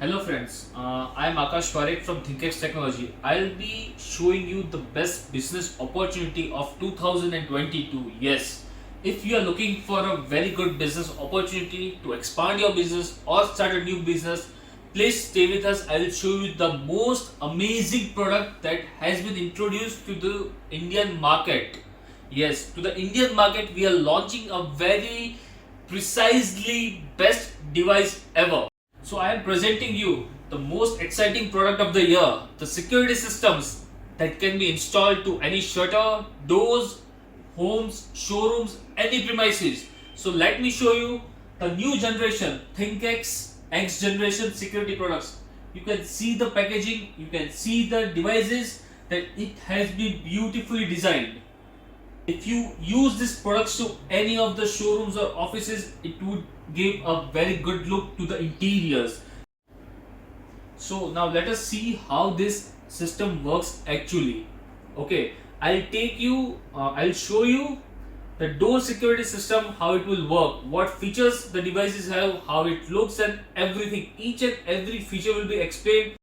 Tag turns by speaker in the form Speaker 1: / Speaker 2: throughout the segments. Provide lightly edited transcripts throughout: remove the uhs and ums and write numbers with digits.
Speaker 1: Hello friends, I am Akash Parekh from ThinkX Technology. I'll be showing you the best business opportunity of 2022. Yes, if you are looking for a very good business opportunity to expand your business or start a new business, please stay with us. I'll show you the most amazing product that has been introduced to the Indian market. Yes, to the Indian market, we are launching a very precisely best device ever. So I am presenting you the most exciting product of the year, the security systems that can be installed to any shutter, doors, homes, showrooms, any premises. So let me show you the new generation ThinkX XGeneration security products. You can see the packaging, you can see the devices that it has been beautifully designed. If you use these products to any of the showrooms or offices, it would give a very good look to the interiors. So now let us see how this system works actually. Okay, I'll show you the door security system, how it will work, what features the devices have, how it looks, and everything. Each and every feature will be explained.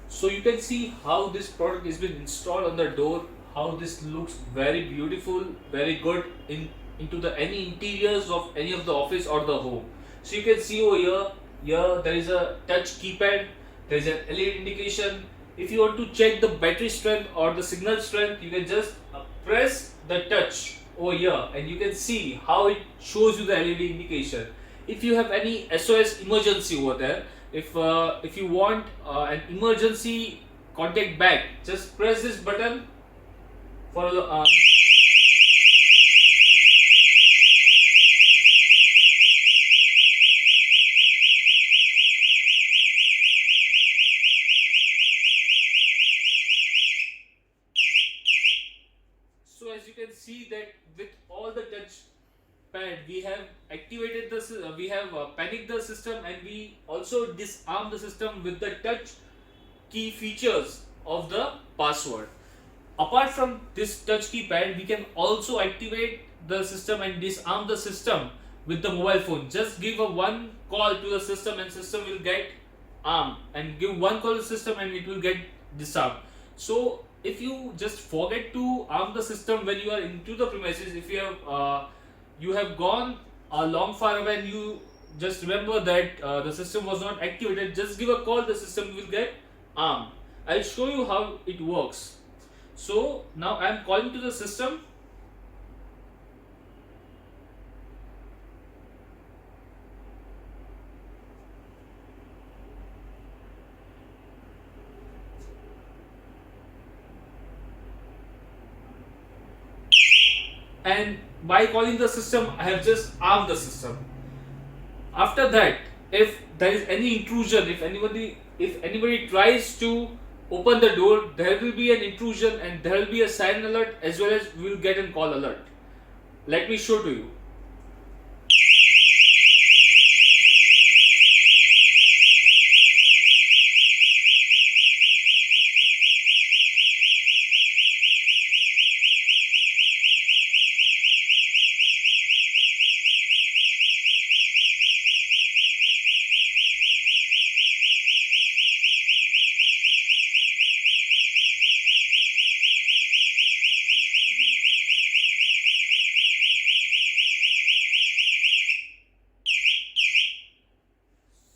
Speaker 1: So you can see how this product has been installed on the door, how this looks very beautiful, very good into the any interiors of any of the office or the home. So you can see over here there is a touch keypad, there is an LED indication. If you want to check the battery strength or the signal strength, you can just press the touch over here and you can see how it shows you the LED indication. If you have any SOS emergency over there, if you want an emergency contact back, just press this button for the so as you can see that with all the touch pad we have activated we have panicked the system, and we also disarm the system with the touch key features of the password. Apart from this touch keypad, we can also activate the system and disarm the system with the mobile phone. Just give one call to the system and system will get armed, and give one call to the system and it will get disarmed. So if you just forget to arm the system when you are into the premises, if you have gone a long far away and you just remember that the system was not activated, just give a call, the system will get armed. I'll show you how it works. So now I am calling to the system. And by calling the system, I have just armed the system. After that, if there is any intrusion, if anybody tries to open the door, there will be an intrusion and there will be a siren alert, as well as we will get a call alert. Let me show to you.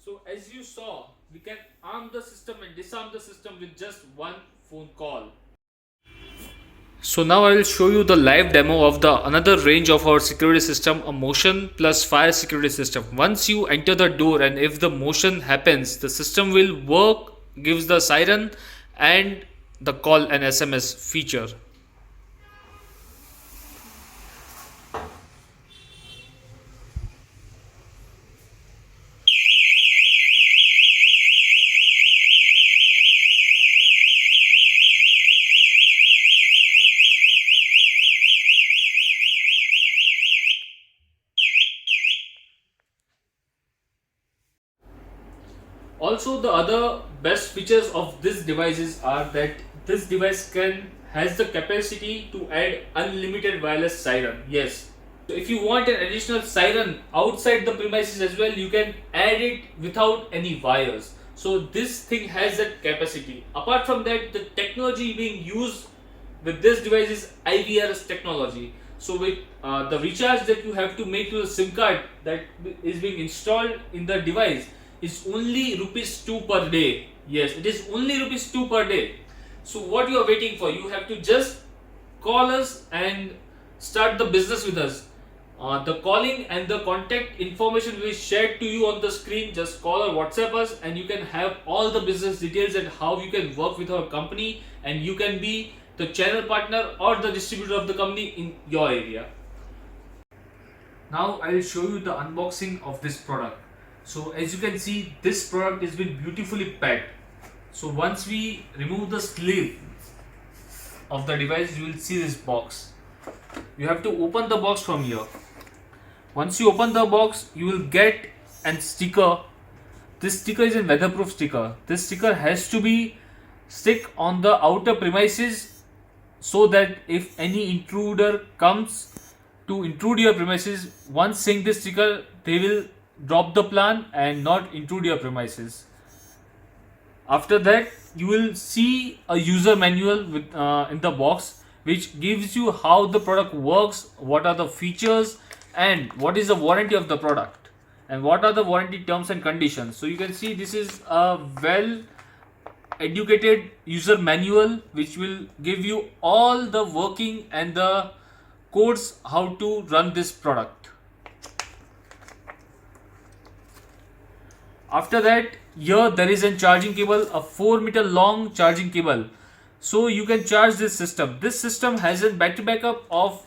Speaker 1: So as you saw, we can arm the system and disarm the system with just one phone call. So now I will show you the live demo of the another range of our security system, a motion plus fire security system. Once you enter the door and if the motion happens, the system will work, gives the siren and the call and SMS feature. Also, the other best features of this devices are that this device has the capacity to add unlimited wireless siren. Yes, So if you want an additional siren outside the premises as well, you can add it without any wires. So this thing has that capacity. Apart from that, the technology being used with this device is IVRS technology. So with the recharge that you have to make to the SIM card that is being installed in the device is only rupees 2 per day. Yes, it is only rupees 2 per day. So what you are waiting for? You have to just call us and start the business with us. The calling and the contact information will be shared to you on the screen. Just call or WhatsApp us and you can have all the business details and how you can work with our company, and you can be the channel partner or the distributor of the company in your area. Now I will show you the unboxing of this product. So as you can see, this product has been beautifully packed. So once we remove the sleeve of the device, you will see this box. You have to open the box from here. Once you open the box, you will get a sticker. This sticker is a weatherproof sticker. This sticker has to be stick on the outer premises so that if any intruder comes to intrude your premises, once seeing this sticker, they will drop the plan and not intrude your premises. After that, you will see a user manual with, in the box, which gives you how the product works, what are the features, and what is the warranty of the product, and what are the warranty terms and conditions. So you can see this is a well educated user manual which will give you all the working and the codes how to run this product. After that, here there is a charging cable, a 4-meter long charging cable. So you can charge this system. This system has a battery backup of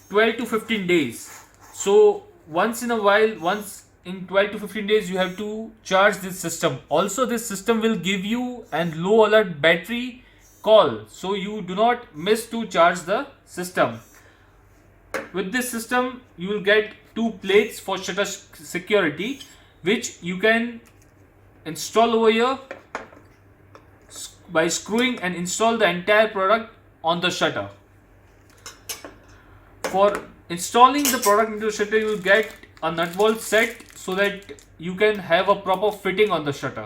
Speaker 1: 12 to 15 days. So once in a while, once in 12 to 15 days, you have to charge this system. Also, this system will give you a low alert battery call, so you do not miss to charge the system. With this system, you will get 2 plates for shutter security, which you can install over here by screwing and install the entire product on the shutter. For installing the product into the shutter, you will get a nut bolt set so that you can have a proper fitting on the shutter.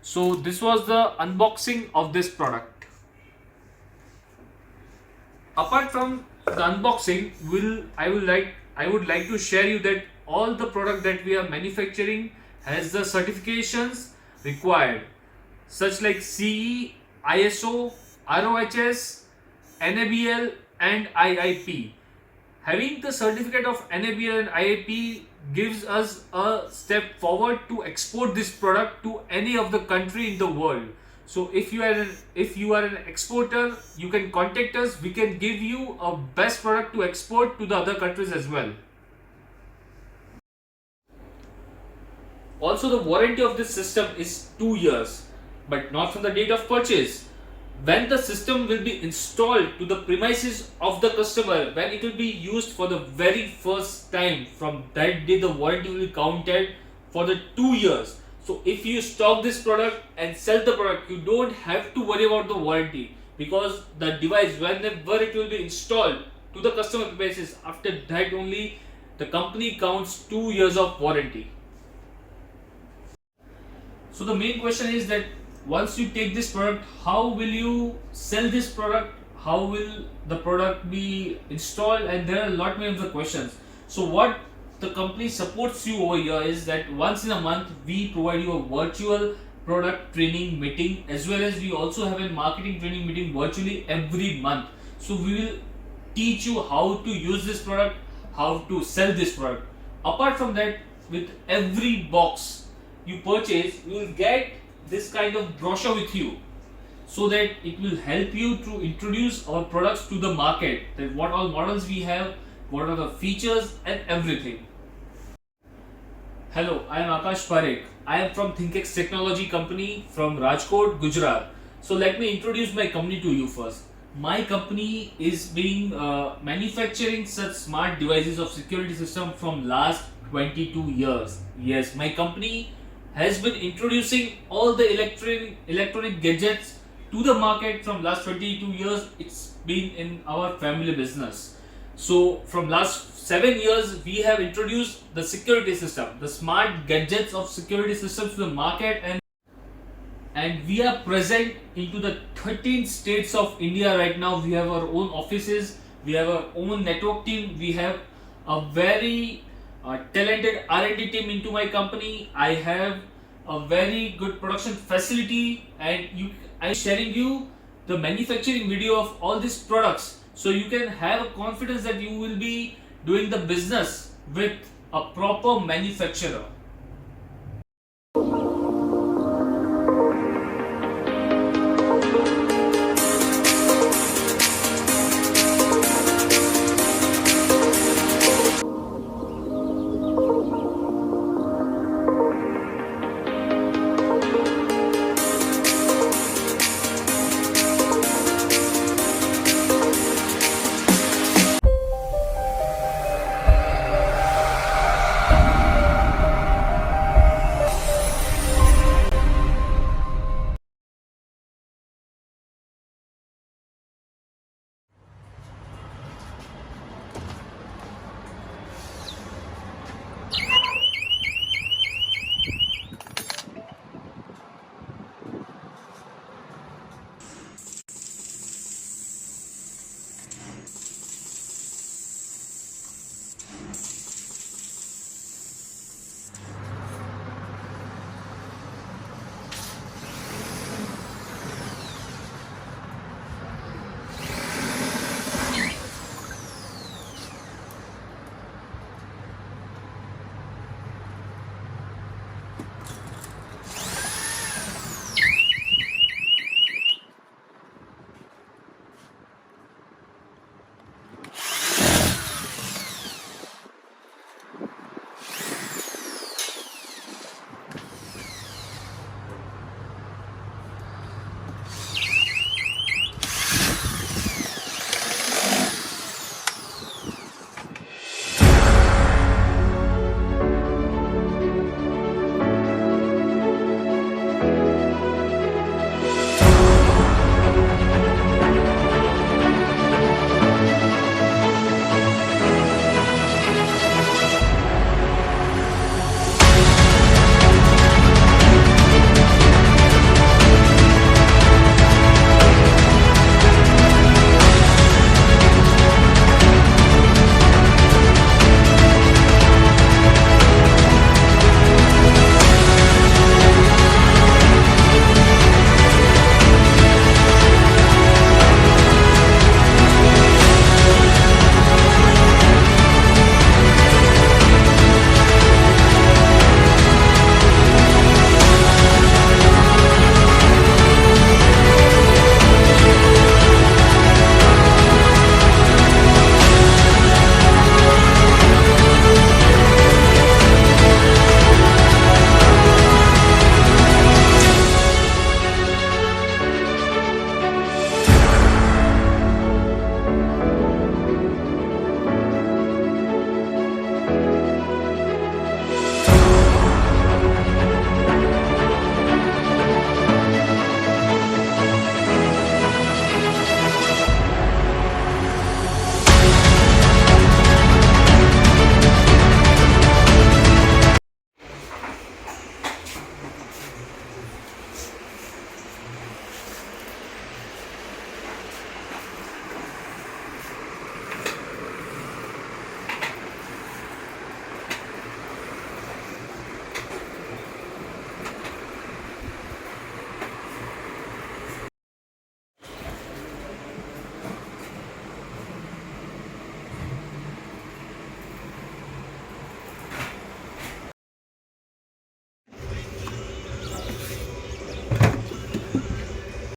Speaker 1: So this was the unboxing of this product. Apart from the unboxing, I would like to share you that all the product that we are manufacturing has the certifications required, such like CE, ISO, ROHS, NABL and IIP. Having the certificate of NABL and IIP gives us a step forward to export this product to any of the country in the world. So if you are an exporter, you can contact us. We can give you a best product to export to the other countries as well. Also, the warranty of this system is 2 years, but not from the date of purchase. When the system will be installed to the premises of the customer, when it will be used for the very first time, from that day the warranty will be counted for the 2 years. So if you stock this product and sell the product, you don't have to worry about the warranty, because the device, whenever it will be installed to the customer premises, after that only the company counts 2 years of warranty. So the main question is that once you take this product, how will you sell this product? How will the product be installed? And there are a lot many of the questions. So what the company supports you over here is that once in a month we provide you a virtual product training meeting, as well as we also have a marketing training meeting virtually every month. So we will teach you how to use this product, how to sell this product. Apart from that, with every box you purchase, you will get this kind of brochure with you, so that it will help you to introduce our products to the market, that what all models we have, what are the features and everything. Hello, I am Akash Parekh. I am from ThinkX Technology company from Rajkot, Gujarat. So let me introduce my company to you first. My company is being manufacturing such smart devices of security system from last 22 years. Yes, my company has been introducing all the electronic gadgets to the market from last 22 years. It's been in our family business. So from last 7 years, we have introduced the security system, the smart gadgets of security systems to the market, and we are present into the 13 states of India right now. We have our own offices, we have our own network team, we have a very talented R&D team into my company. I have a very good production facility, and I'm sharing you the manufacturing video of all these products, so you can have a confidence that you will be doing the business with a proper manufacturer.